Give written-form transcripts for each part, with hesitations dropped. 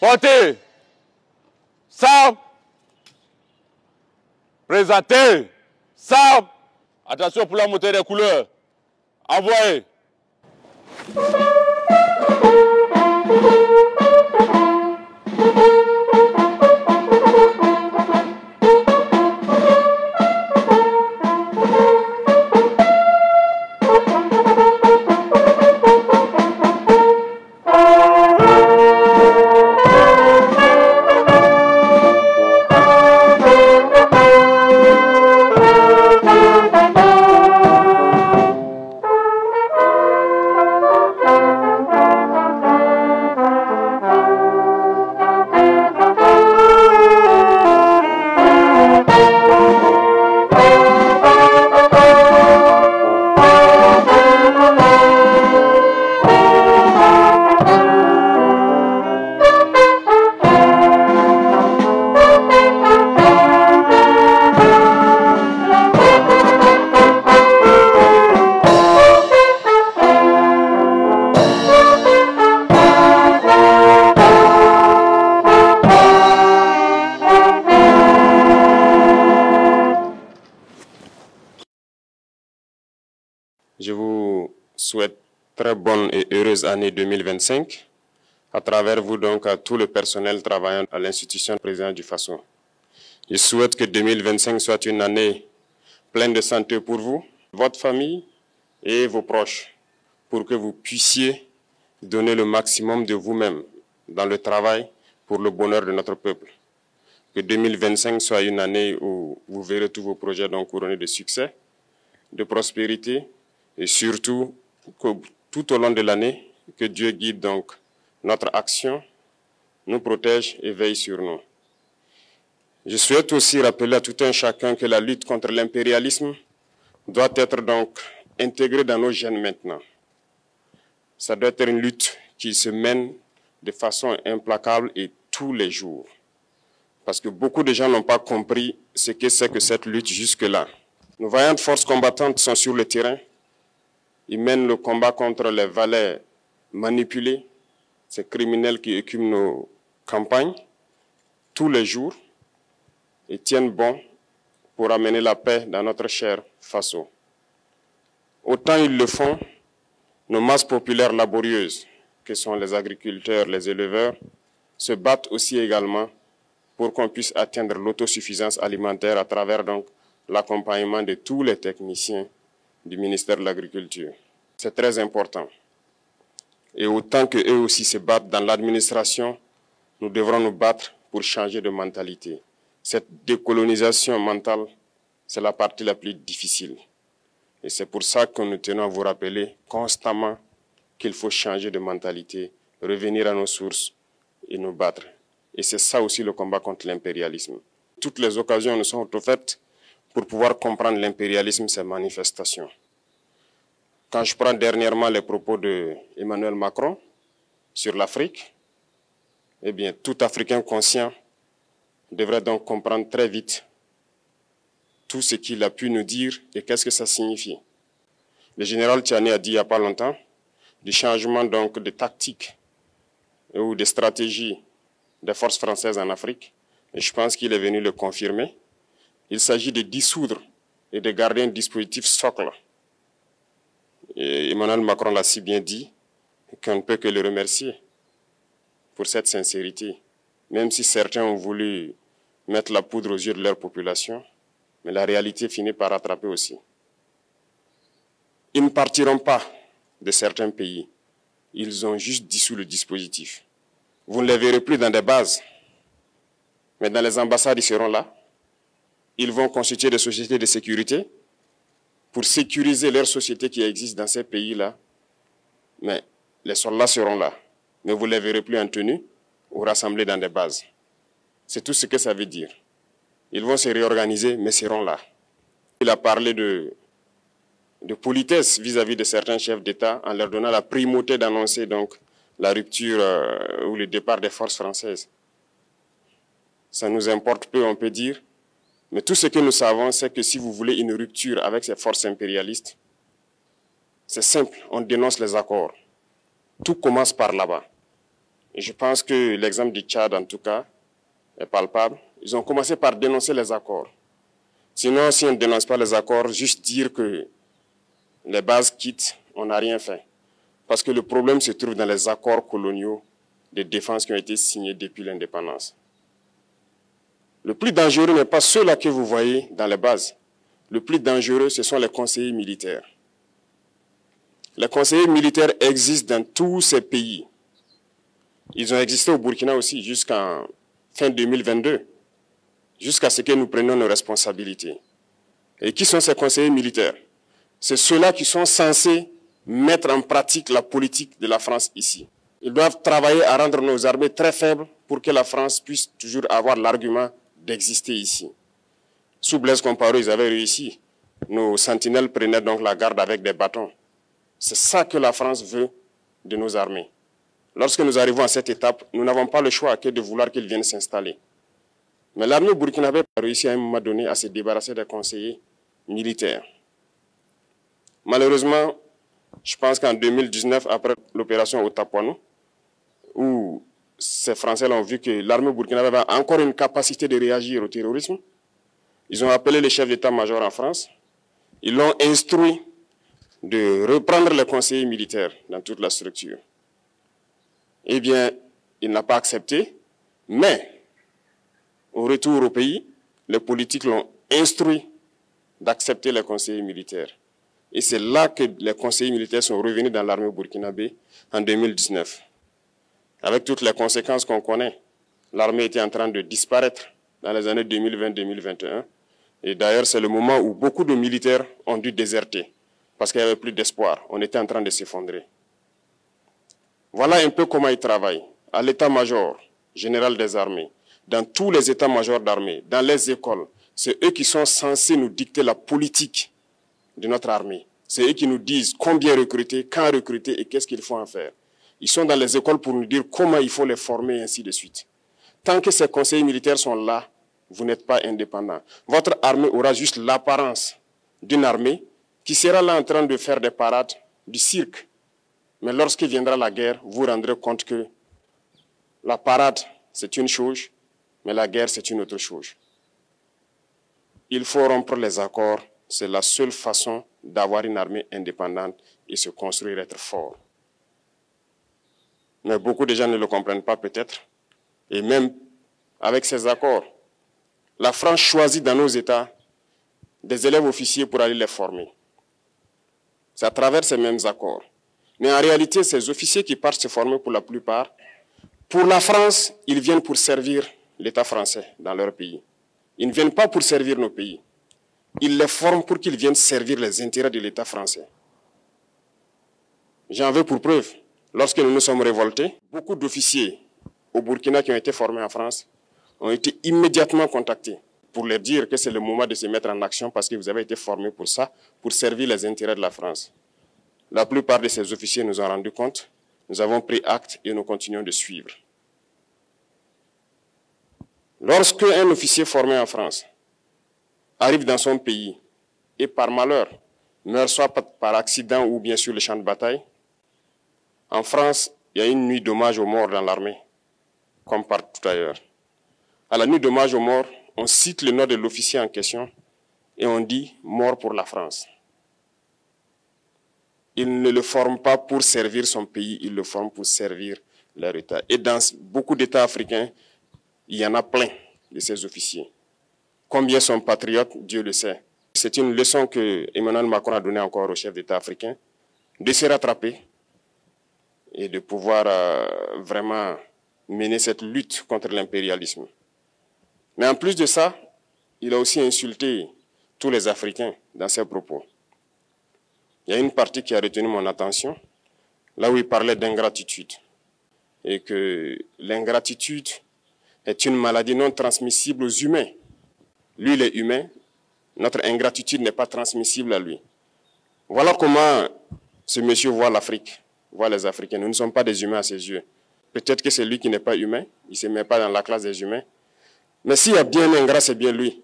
Portez. Sabre. Présentez. Sabre. Attention pour la montée des couleurs. Envoyez. Je vous souhaite très bonne et heureuse année 2025, à travers vous donc à tout le personnel travaillant à l'institution présidente du FASO. Je souhaite que 2025 soit une année pleine de santé pour vous, votre famille et vos proches, pour que vous puissiez donner le maximum de vous-même dans le travail pour le bonheur de notre peuple. Que 2025 soit une année où vous verrez tous vos projets donc couronnés de succès, de prospérité, et surtout, que tout au long de l'année, que Dieu guide donc notre action, nous protège et veille sur nous. Je souhaite aussi rappeler à tout un chacun que la lutte contre l'impérialisme doit être donc intégrée dans nos gènes maintenant. Ça doit être une lutte qui se mène de façon implacable et tous les jours. Parce que beaucoup de gens n'ont pas compris ce que c'est que cette lutte jusque-là. Nos vaillantes forces combattantes sont sur le terrain. Ils mènent le combat contre les valets manipulés, ces criminels qui écument nos campagnes tous les jours et tiennent bon pour amener la paix dans notre cher FASO. Autant ils le font, nos masses populaires laborieuses, que sont les agriculteurs, les éleveurs, se battent aussi également pour qu'on puisse atteindre l'autosuffisance alimentaire à travers donc l'accompagnement de tous les techniciens du ministère de l'Agriculture. C'est très important. Et autant qu'eux aussi se battent dans l'administration, nous devrons nous battre pour changer de mentalité. Cette décolonisation mentale, c'est la partie la plus difficile. Et c'est pour ça que nous tenons à vous rappeler constamment qu'il faut changer de mentalité, revenir à nos sources et nous battre. Et c'est ça aussi le combat contre l'impérialisme. Toutes les occasions nous sont offertes pour pouvoir comprendre l'impérialisme, ses manifestations. Quand je prends dernièrement les propos d'Emmanuel Macron sur l'Afrique, eh bien, tout Africain conscient devrait donc comprendre très vite tout ce qu'il a pu nous dire et qu'est-ce que ça signifie. Le général Tiani a dit il n'y a pas longtemps du changement donc de tactique ou de stratégie des forces françaises en Afrique, et je pense qu'il est venu le confirmer. Il s'agit de dissoudre et de garder un dispositif socle. Et Emmanuel Macron l'a si bien dit qu'on ne peut que le remercier pour cette sincérité. Même si certains ont voulu mettre la poudre aux yeux de leur population, mais la réalité finit par rattraper aussi. Ils ne partiront pas de certains pays. Ils ont juste dissous le dispositif. Vous ne les verrez plus dans des bases, mais dans les ambassades, ils seront là. Ils vont constituer des sociétés de sécurité pour sécuriser leurs sociétés qui existent dans ces pays-là. Mais les soldats seront là. Mais vous ne les verrez plus en tenue ou rassemblés dans des bases. C'est tout ce que ça veut dire. Ils vont se réorganiser, mais seront là. Il a parlé de politesse vis-à-vis de certains chefs d'État en leur donnant la primauté d'annoncer donc la rupture ou le départ des forces françaises. Ça nous importe peu, on peut dire. Mais tout ce que nous savons, c'est que si vous voulez une rupture avec ces forces impérialistes, c'est simple, on dénonce les accords. Tout commence par là-bas. Et je pense que l'exemple du Tchad, en tout cas, est palpable. Ils ont commencé par dénoncer les accords. Sinon, si on ne dénonce pas les accords, juste dire que les bases quittent, on n'a rien fait. Parce que le problème se trouve dans les accords coloniaux de défense qui ont été signés depuis l'indépendance. Le plus dangereux n'est pas ceux-là que vous voyez dans les bases. Le plus dangereux, ce sont les conseillers militaires. Les conseillers militaires existent dans tous ces pays. Ils ont existé au Burkina aussi jusqu'en fin 2022, jusqu'à ce que nous prenions nos responsabilités. Et qui sont ces conseillers militaires? C'est ceux-là qui sont censés mettre en pratique la politique de la France ici. Ils doivent travailler à rendre nos armées très faibles pour que la France puisse toujours avoir l'argument d'exister ici. Sous Blaise Compaoré, ils avaient réussi. Nos sentinelles prenaient donc la garde avec des bâtons. C'est ça que la France veut de nos armées. Lorsque nous arrivons à cette étape, nous n'avons pas le choix que de vouloir qu'ils viennent s'installer. Mais l'armée burkinabé a réussi à un moment donné à se débarrasser des conseillers militaires. Malheureusement, je pense qu'en 2019, après l'opération Otapuano, où ces Français ont vu que l'armée burkinabé avait encore une capacité de réagir au terrorisme, ils ont appelé les chefs d'état-major en France, ils l'ont instruit de reprendre les conseillers militaires dans toute la structure. Eh bien, il n'a pas accepté, mais au retour au pays, les politiques l'ont instruit d'accepter les conseillers militaires. Et c'est là que les conseillers militaires sont revenus dans l'armée burkinabé en 2019. Avec toutes les conséquences qu'on connaît, l'armée était en train de disparaître dans les années 2020-2021. Et d'ailleurs, c'est le moment où beaucoup de militaires ont dû déserter parce qu'il n'y avait plus d'espoir. On était en train de s'effondrer. Voilà un peu comment ils travaillent. À l'état-major général des armées, dans tous les états-majors d'armée, dans les écoles, c'est eux qui sont censés nous dicter la politique de notre armée. C'est eux qui nous disent combien recruter, quand recruter et qu'est-ce qu'il faut en faire. Ils sont dans les écoles pour nous dire comment il faut les former et ainsi de suite. Tant que ces conseillers militaires sont là, vous n'êtes pas indépendant. Votre armée aura juste l'apparence d'une armée qui sera là en train de faire des parades, du cirque. Mais lorsque viendra la guerre, vous vous rendrez compte que la parade, c'est une chose, mais la guerre, c'est une autre chose. Il faut rompre les accords. C'est la seule façon d'avoir une armée indépendante et se construire, être fort. Mais beaucoup de gens ne le comprennent pas peut-être. Et même avec ces accords, la France choisit dans nos États des élèves officiers pour aller les former. C'est à travers ces mêmes accords. Mais en réalité, ces officiers qui partent se former pour la plupart, pour la France, ils viennent pour servir l'État français dans leur pays. Ils ne viennent pas pour servir nos pays. Ils les forment pour qu'ils viennent servir les intérêts de l'État français. J'en veux pour preuve. Lorsque nous nous sommes révoltés, beaucoup d'officiers au Burkina qui ont été formés en France ont été immédiatement contactés pour leur dire que c'est le moment de se mettre en action parce que vous avez été formés pour ça, pour servir les intérêts de la France. La plupart de ces officiers nous ont rendu compte, nous avons pris acte et nous continuons de suivre. Lorsque un officier formé en France arrive dans son pays et par malheur meurt soit par accident ou bien sur le champ de bataille, en France, il y a une nuit d'hommage aux morts dans l'armée, comme partout ailleurs. À la nuit d'hommage aux morts, on cite le nom de l'officier en question et on dit « mort pour la France ». Il ne le forme pas pour servir son pays, il le forme pour servir leur État. Et dans beaucoup d'États africains, il y en a plein de ces officiers. Combien sont patriotes, Dieu le sait. C'est une leçon que Emmanuel Macron a donnée encore aux chefs d'État africains, de se rattraper et de pouvoir vraiment mener cette lutte contre l'impérialisme. Mais en plus de ça, il a aussi insulté tous les Africains dans ses propos. Il y a une partie qui a retenu mon attention, là où il parlait d'ingratitude. Et que l'ingratitude est une maladie non transmissible aux humains. Lui, il est humain, notre ingratitude n'est pas transmissible à lui. Voilà comment ce monsieur voit l'Afrique, voit les Africains. Nous ne sommes pas des humains à ses yeux. Peut-être que c'est lui qui n'est pas humain, il ne se met pas dans la classe des humains. Mais s'il y a bien un ingrat, c'est bien lui.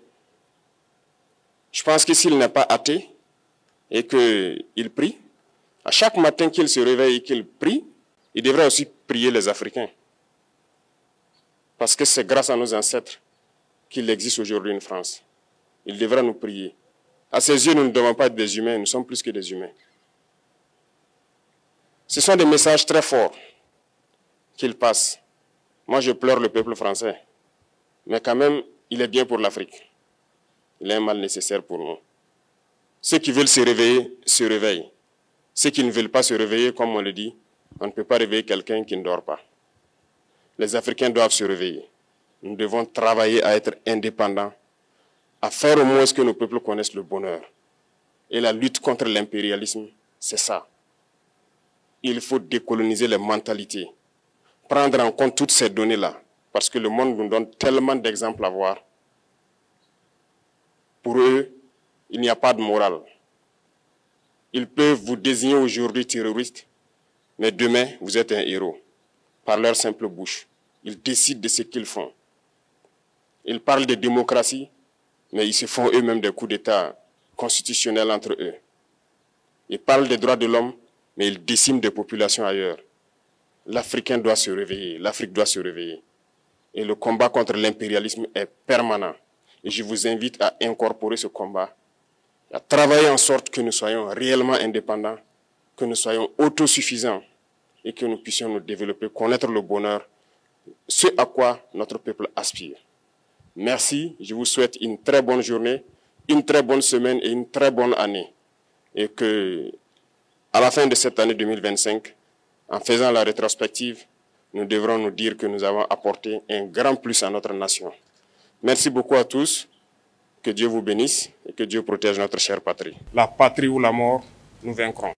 Je pense que s'il n'est pas athée et qu'il prie, à chaque matin qu'il se réveille et qu'il prie, il devrait aussi prier les Africains. Parce que c'est grâce à nos ancêtres qu'il existe aujourd'hui une France. Il devra nous prier. À ses yeux, nous ne devons pas être des humains, nous sommes plus que des humains. Ce sont des messages très forts qu'il passe. Moi, je pleure le peuple français. Mais quand même, il est bien pour l'Afrique. Il est un mal nécessaire pour nous. Ceux qui veulent se réveiller, se réveillent. Ceux qui ne veulent pas se réveiller, comme on le dit, on ne peut pas réveiller quelqu'un qui ne dort pas. Les Africains doivent se réveiller. Nous devons travailler à être indépendants, à faire au moins ce que nos peuples connaissent le bonheur. Et la lutte contre l'impérialisme, c'est ça. Il faut décoloniser les mentalités, prendre en compte toutes ces données-là, parce que le monde nous donne tellement d'exemples à voir. Pour eux, il n'y a pas de morale. Ils peuvent vous désigner aujourd'hui terroriste, mais demain, vous êtes un héros, par leur simple bouche. Ils décident de ce qu'ils font. Ils parlent de démocratie, mais ils se font eux-mêmes des coups d'État constitutionnels entre eux. Ils parlent des droits de l'homme, mais ils déciment des populations ailleurs. L'Africain doit se réveiller, l'Afrique doit se réveiller. Et le combat contre l'impérialisme est permanent. Et je vous invite à incorporer ce combat, à travailler en sorte que nous soyons réellement indépendants, que nous soyons autosuffisants et que nous puissions nous développer, connaître le bonheur, ce à quoi notre peuple aspire. Merci, je vous souhaite une très bonne journée, une très bonne semaine et une très bonne année. Et que, à la fin de cette année 2025, en faisant la rétrospective, nous devrons nous dire que nous avons apporté un grand plus à notre nation. Merci beaucoup à tous, que Dieu vous bénisse et que Dieu protège notre chère patrie. La patrie ou la mort, nous vaincrons.